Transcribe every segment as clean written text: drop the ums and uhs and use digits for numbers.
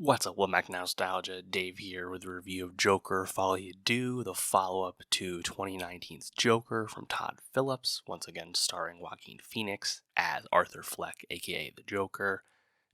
What's up, welcome back to Nowstalgia. Dave here with a review of Joker, Folie, Deux, the follow-up to 2019's Joker from Todd Phillips, once again starring Joaquin Phoenix as Arthur Fleck, aka the Joker.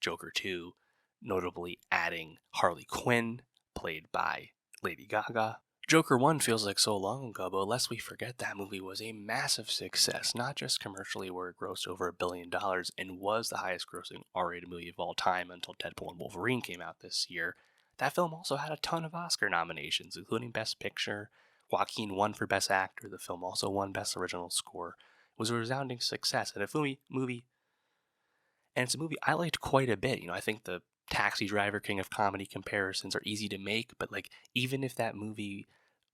Joker 2, notably adding Harley Quinn, played by Lady Gaga. Joker 1 feels like so long ago, but lest we forget that movie was a massive success, not just commercially where it grossed over $1 billion and was the highest grossing R-rated movie of all time until Deadpool and Wolverine came out this year. That film also had a ton of Oscar nominations, including Best Picture. Joaquin won for Best Actor. The film also won Best Original Score. It was a resounding success, and it's a movie I liked quite a bit. I think the Taxi Driver King of Comedy comparisons are easy to make, but even if that movie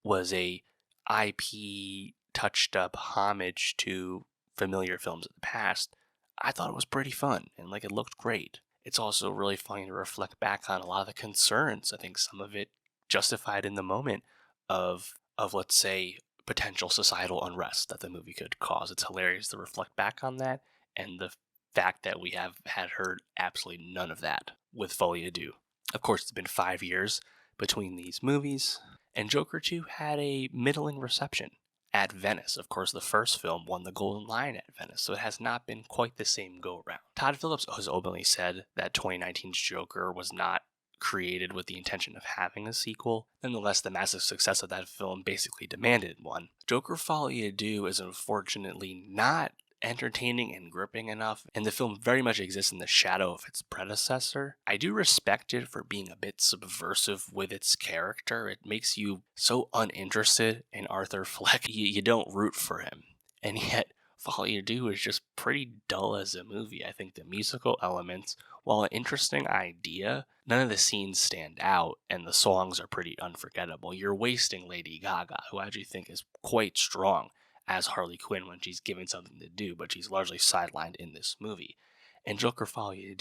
was a IP touched up homage to familiar films of the past, I thought it was pretty fun and it looked great. It's also really funny to reflect back on a lot of the concerns. I think some of it justified in the moment of let's say potential societal unrest that the movie could cause. It's hilarious to reflect back on that and the fact that we have had heard absolutely none of that with Folie. Of course, it's been 5 years between these movies, and Joker 2 had a middling reception at Venice. Of course, the first film won the Golden Lion at Venice, so it has not been quite the same go-around. Todd Phillips has openly said that 2019's Joker was not created with the intention of having a sequel. Nonetheless, the massive success of that film basically demanded one. Joker Folie is unfortunately not entertaining and gripping enough, and the film very much exists in the shadow of its predecessor. I do respect it for being a bit subversive with its character. It makes you so uninterested in Arthur Fleck, you don't root for him. And yet, Folie is just pretty dull as a movie. I think the musical elements, while an interesting idea, none of the scenes stand out, and the songs are pretty unforgettable. You're wasting Lady Gaga, who I actually think is quite strong as Harley Quinn when she's given something to do, but she's largely sidelined in this movie. And Joker Folie,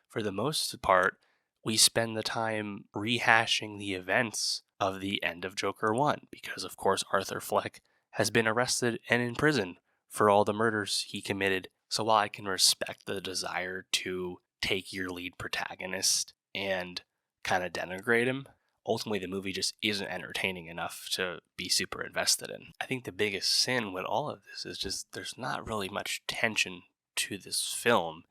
for the most part, we spend the time rehashing the events of the end of Joker 1, because of course Arthur Fleck has been arrested and in prison for all the murders he committed. So while I can respect the desire to take your lead protagonist and kind of denigrate him, ultimately the movie just isn't entertaining enough to be super invested in. I think the biggest sin with all of this is just there's not really much tension to this film,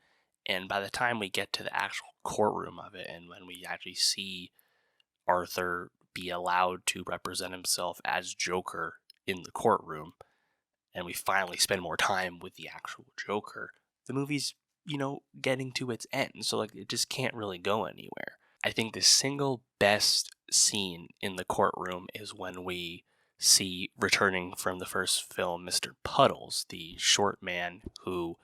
and by the time we get to the actual courtroom of it and when we actually see Arthur be allowed to represent himself as Joker in the courtroom, and we finally spend more time with the actual Joker, the movie's, getting to its end, so it just can't really go anywhere. I think the single best scene in the courtroom is when we see, returning from the first film, Mr. Puddles, the short man who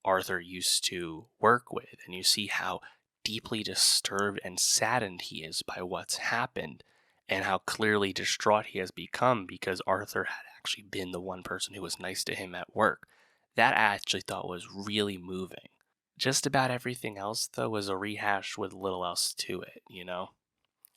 Arthur used to work with, and you see how deeply disturbed and saddened he is by what's happened, and how clearly distraught he has become because Arthur had actually been the one person who was nice to him at work. That I actually thought was really moving. Just about everything else, though, was a rehash with little else to it,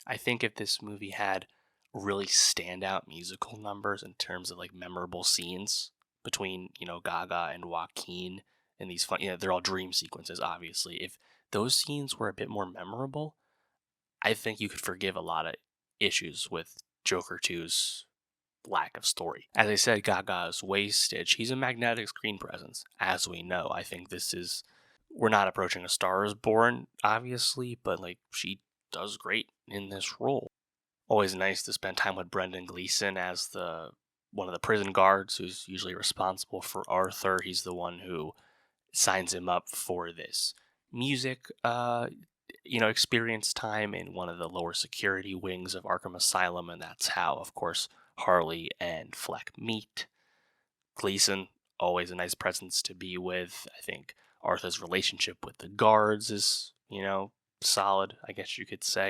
I think if this movie had really standout musical numbers in terms of memorable scenes between, Gaga and Joaquin and these fun, they're all dream sequences, obviously. If those scenes were a bit more memorable, I think you could forgive a lot of issues with Joker 2's lack of story. As I said, Gaga is wasted. She's a magnetic screen presence, as we know. I think we're not approaching A Star Is Born, obviously, but she does great in this role. Always nice to spend time with Brendan Gleeson as one of the prison guards who's usually responsible for Arthur. He's the one who signs him up for this music experience time in one of the lower security wings of Arkham Asylum, and that's how, of course, Harley and Fleck meet. Gleeson, always a nice presence to be with. I think Arthur's relationship with the guards is, solid, I guess you could say.